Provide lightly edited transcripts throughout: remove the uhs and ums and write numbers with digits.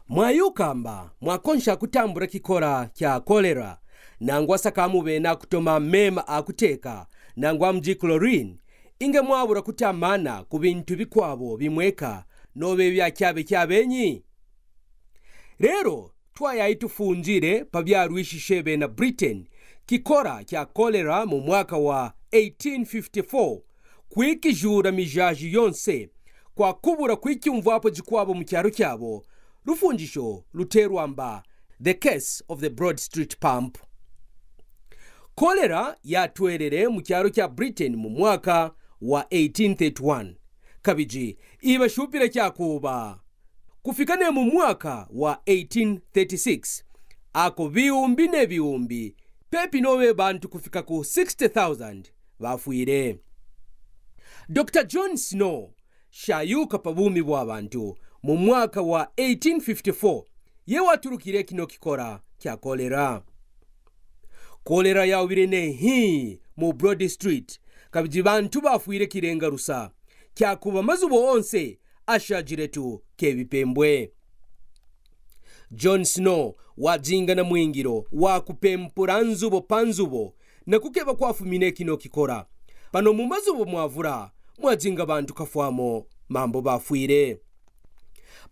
mwayukamba mwakonsha kutambura kikora kya cholera nangwa sakamuvena kutoma mema akuteka nangwa mji chlorine inge mwabura kutamana ku bintu bikwabo bimweka nobe byakyabe kyabenyi. Rero twayayitufunjire pabyarwishishe bena Britain kikora kya cholera mu mwaka wa 1854 kwikijura mijaji yonse kwa kubura kwikyumvapo jikwabo mu cyaro cyabo. Rufunjisho luterwamba The Case of the Broad Street Pump. Cholera yatwerere mu cyaro cya Britain mu mwaka wa 1831 kabiji ibashupira cyakuba kufikane mu mwaka wa 1836 ako biumbi ne biumbi pepi nowe bantu kufika ku 60,000 bafuire. Dr. John Snow shayuka pabumi bwa bantu mu mwaka wa 1854 ye waturukire kino kikora kya cholera. Cholera yawire ne mu Broad Street kabiji bantu bafuire kirenga rusa kyakuba mazubo onse ashajiretu kebipembwe. John Snow wajinga na mwingiro wa kupempura nzubo panzubo na kukeba kwafumine kino kikora pano mu mazubo mwavura mwajinga bantu kafwamo mambo bafuire.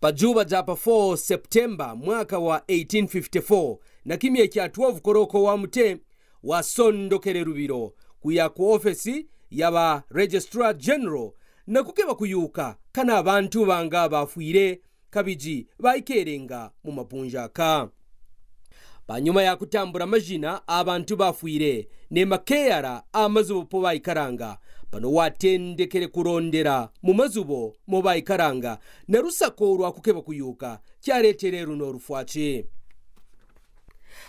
Pajuba japa 4 September mwaka wa 1854 na kimye kya 12 koroko wa mute wasondokere rubiro kuya ku ofisi yaba Registrar General na kukeba kuyuka kana abantu banga bafuire kabiji baikerenga mu mapunjaka. Banyuma ya kutambura majina abantu bafuire ne makeyara amazubo po bayikaranga pano watendekere kurondera mu mazubo mo bayikaranga na rusako rwa kukeba kuyuka cyaretere runo rufwache.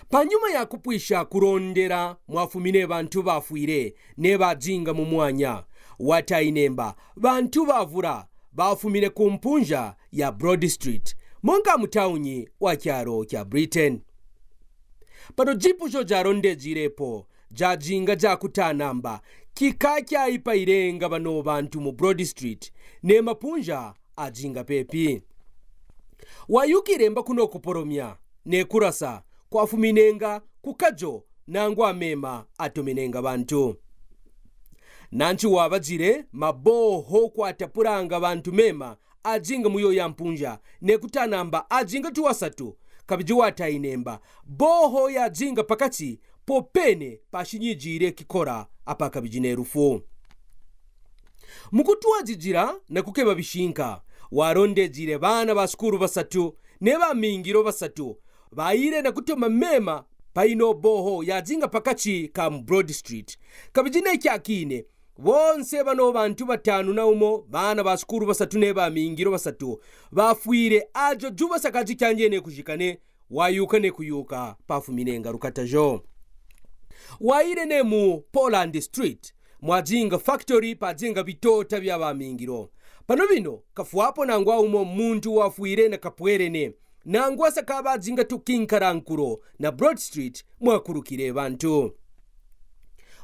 Panyuma ya kupwisha kurondera mwafumine bantu bafuire ne bajinga mu mwanya watainemba bantu bavura bafumire ku mpunja ya Broad Street monga mutaunyi wa kyaro kya Britain. Pano jipu jo jaronde jirepo jajinga jakutanamba kikakya ipairenga bano bantu mu Broad Street ne mapunja ajinga pepi. Wayukiremba kuno kuporomya ne kurasa kwafuminenga kukajo nangwa mema atomenenga bantu. Nanchi wabajire maboho kwatapuranga bantu mema ajinga muyo ya mpunja ne kutanamba ajinga tuwasatu kabiji watainemba boho ya ajinga pakati popene pashinyijire kikora apa kabiji nerufu. Mukutuwa jijira na kukeba bishinka waronde jire bana baskuru basatu ne bamingiro basatu baire na kutoma mema paino boho ya ajinga pakati kam Broad Street kabiji ne kyakine bonse bano bantu batanu na umo bana baskuru basatu ne bamingiro basatu bafuire ajo juba sakaji kyanje ne kujikane wayuka ne kuyuka pafuminenga rukatajo. Waire ne mu Poland Street mwajinga factory pajinga bitota bya bamingiro pano bino kafuapo nangwa umo muntu wafuire na kapwerene nangwa sakaba jinga tukinkarankuro na Broad Street mwakurukire bantu.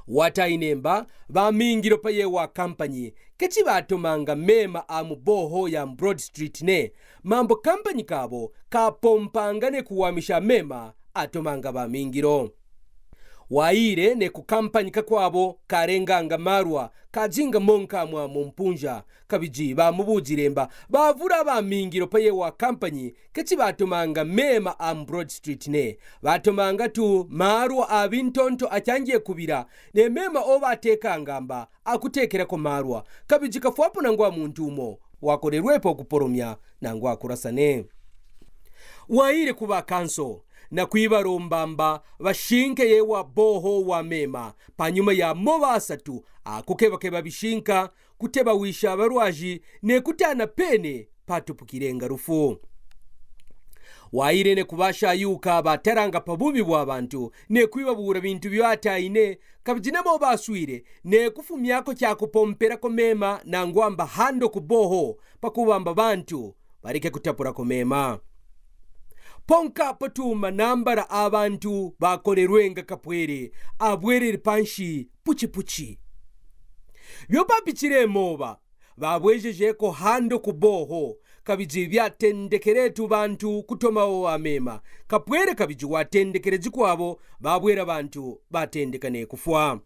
Watainemba bamingiro paye wa company kechi batomanga mema amuboho ya Broad Street ne mambo company kabo kapompangane kuwamisha mema atomanga bamingiro. Waire ne ku company kakwabo karenganga marwa kajinga monka mwa mumpunja kabiji bamubujiremba bavura bamingiro paye wa company kechi batomanga mema am Broad Street ne batomanga tu marwa abintonto acyangiye kubira ne mema obateka ngamba akutekera ko marwa kabiji kafuapo nangwa muntu umo wakorerwepo kuporomya nangwa kurasane. Waire kuba kanso na kwibarombamba bashinke yewa boho wa mema panyuma ya moba asatu akukeba bishinka kuteba wisha abarwaji ne kutana pene patupukirenga rufu. Waire ne kubasha yuka bateranga pabubi bwa bantu ne kwibabura bintu byataine kabijina mo baswire ne kufumyako cyakupompera ko mema nangwamba hando kuboho pakubamba bantu barike kutapura ko mema. Ponka patuma nambara abantu bakorerwenga kapwere abwerere panshi puchi. Byo papichire moba babwejeje ko hando kuboho kabiji byatendekeretu bantu kutomawo amema kapwere kabiji watendekere jikwabo babwera bantu batendekane kufwa.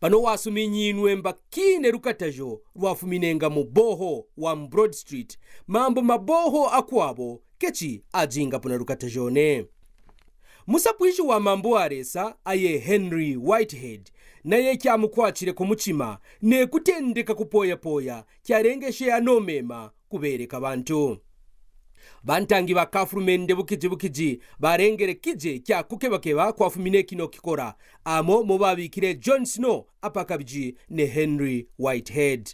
Pano wasuminyinwe mbakine rukatajo rwafuminenga mu boho wa Broad Street mambo maboho akwabo kechi ajinga puna rukatajone. Musapwishi wa mambo aresa aye Henry Whitehead naye kyamukwachire kumuchima ne kutendeka kupoya kyarengeshe anomema kubereka bantu. Bantangi bakafurumende bukiji barengere kije kya kukebakeba kwafumine kino kikora amo mubabikire John Snow apakabiji ne Henry Whitehead.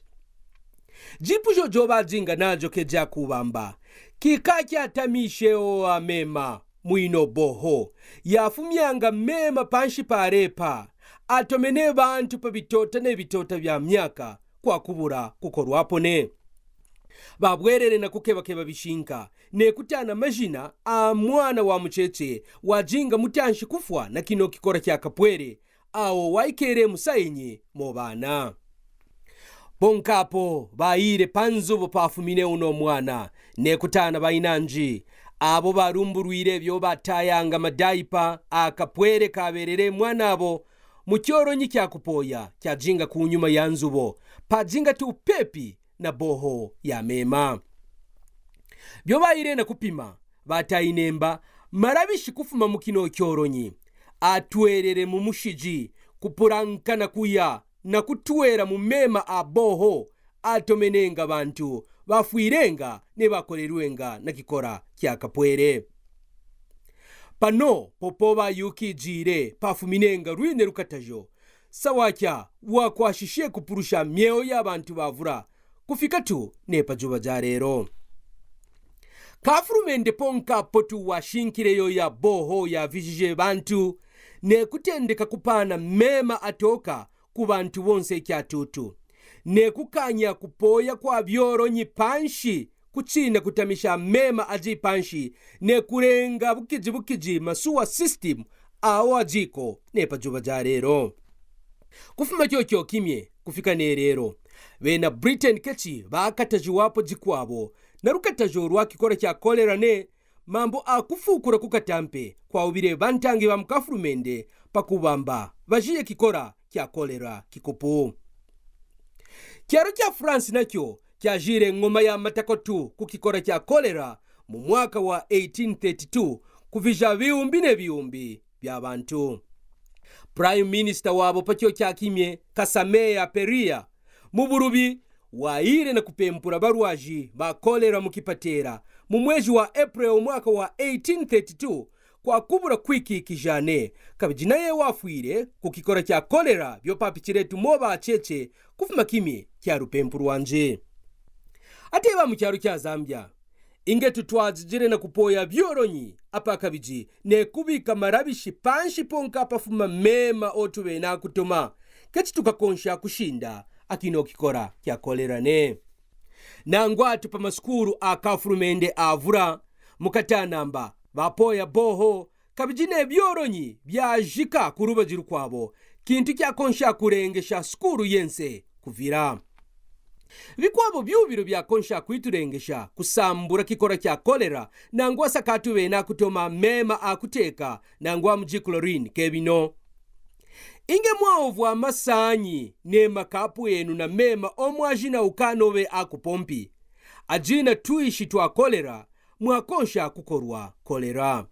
Jipujo joba jinga najo keja kubamba kikakya tamishe o amema muino boho yafumyanga mema panshi parepa atomene bantu pabitota ne bitota bya myaka kwa kubura kukorwapo ne babwerere na kukebakeba bishinka ne kutana majina a mwana wa mucheche wajinga mutanshi kufwa na kino kikora kya kapwere awo waikere musayenye mobana. Ponkapo baire panzubo pafumine uno mwana ne kutana bainanji abo barumburuire byo batayanga madaipa akapwere kaberere mwana abo mukyoronyi kya kupoya kyajinga kunyuma yanzubo pajinga tu pepi na boho ya mema. Byo baire na kupima batayinemba marabishi kufuma mukino kyoronyi atwerere mu mushiji kupurankana kuya na kutwera mu mema aboho atomenenga bantu bafuirenga ne bakolerwenga na kikora kya kapwere. Pano popoba yuki jire pafuminenga ruine rukatajo sawakya wakwashishe kupurusha myeo y'abantu bavura kufika tu nepa juba jarero. Kafurumende ponka potu washinkireyo ya boho ya vijije bantu ne kutendeka kupana mema atoka ku bantu bonse kyatutu ne kukanya kupoya kwa byoronyi panshi kuchina kutamisha mema aji panshi ne kurenga bukiji masuwa system awa jiko nepa juba jarero. Kufuma kyokyo kimye kufika nerero bena Britain kechi bakatajuwapo jikwabo na rukatajo rwakikora kya Cholera ne mambo akufukura kukatampe kwa ubire bantangi ba mukafurumende pakubamba bajiye kikora kya Cholera kikopo. Kyaro kya France nakyo kyajire ngoma ya matakotu kukikora kya Cholera mu mwaka wa 1832 kuvija biumbi bya bantu. Prime Minister wabo pakyo kyakimye Kasameya Peria muburubi waire na kupempura barwaji ba Cholera mukipatera mu mwezi wa April mwaka wa 1832 kwa kubura kwiki kijane kabijina ye wafuire kukikora kya Cholera byo papichiretu moba acheche kufuma kimye kya rupempuru wanje. Ateba mu cyaro kya Zambia inge tutwazijire na kupoya byoronyi apa kabiji ne kubika marabishi panshi ponka pafuma mema otube na kutoma kechi tukakonsha kushinda akino kikora kya Cholera ne. Nangwatu pa maskuru akafurumende avura mukatanamba bapoya boho kabijine byoronyi byajika kurubajiru kwabo kintu kya konsha kurengesha skuru yense kuvira. Vikwabo byubiro bya konsha kwiturengesha kusambura kikora kya Cholera nangwa sakatuwe na kutoma mema akuteka nangwa mji chlorine kebino. Inge mwaovu amasanyi ne makapu enu na mema omwajina ukanowe akupompi ajina tuishi twa Cholera mwakonsha kukorwa Cholera.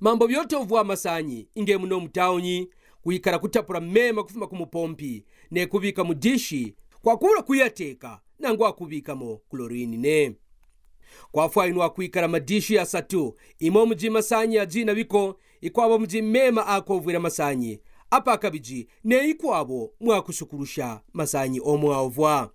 Mambo byote ovu amasanyi inge muno mutaonyi kuikara kutapura mema kufuma kumupompi ne kubika mudishi kwa kura kuyateka nangwa kubika mo chlorine ne. Kwa fainwa kuikara madishi ya satu imo mji masanyi ajina biko ikwabo mji mema akovwira masanyi apa kabiji ne ikwabo mwakusukurusha masanyi omwavwa.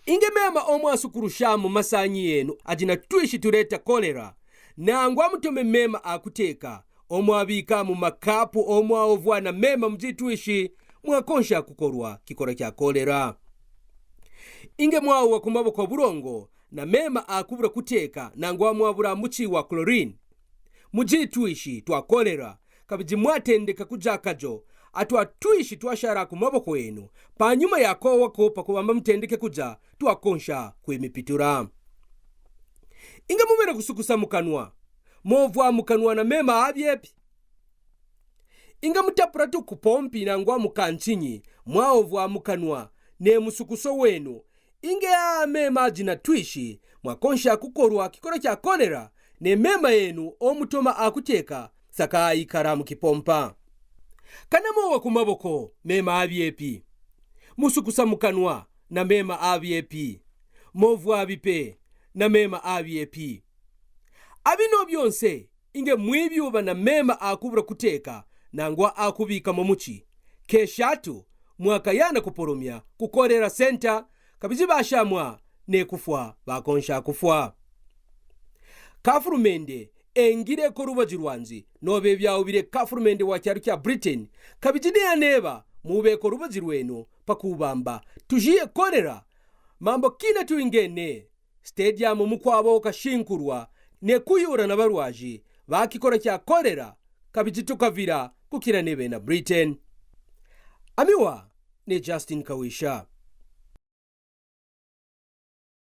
Inge mema omwasukurusha mu masanyi yenu ajina tuishi tureta Cholera nangwa mutome mema akuteka omwabika mu makapu omwavwa na mema mji tuishi mwakonsha kukorwa kikora kya Cholera. Inge mwawa kumaboko burongo na mema akubura kuteka nangwa mwabura muchi wa chlorine muji tuishi twa Cholera kabiji mwatendeka kujakajo atwatwishi twashara ku maboko enu panyuma yakowako pakuvamba mutendeke kudza twakonsha kwemipitura. Inga muvere kusukusa mukanwa movwa mukanwa na mema avyepi. Inga mutapura tukupompi nangwa mukanchinyi mwaovwa mukanwa ne musukuso wenu inge mema ajina twishi mwakonsha kukorwa kikoro cha kolera ne mema yenu omutoma akuteka saka ikara mukipompa. Kana mowa kumaboko mema avyepi, musukusa mukanwa na mema avyepi, movwa avipe na mema avyepi. Abino byonse inge mwibyuba na mema akubura kuteka nangwa akubika momuchi keshatu mwakayana kuporomya kukorera senta kabizi bashamwa ne kufwa bakonsha kufwa. Kafurumende engire ko rubaji rwanzi nobe byawubire kafurumende wa cyaru cya Britain kabijine yaneba mube ko rubaji rwenu pakubamba tujiye kolera mambo kina tuingene stadium mukwabo kashinkurwa ne kuyura na barwaji bakikora cya kolera kabijitukavira kukira nebe na Britain. Amiwa ne Justine Kawisha.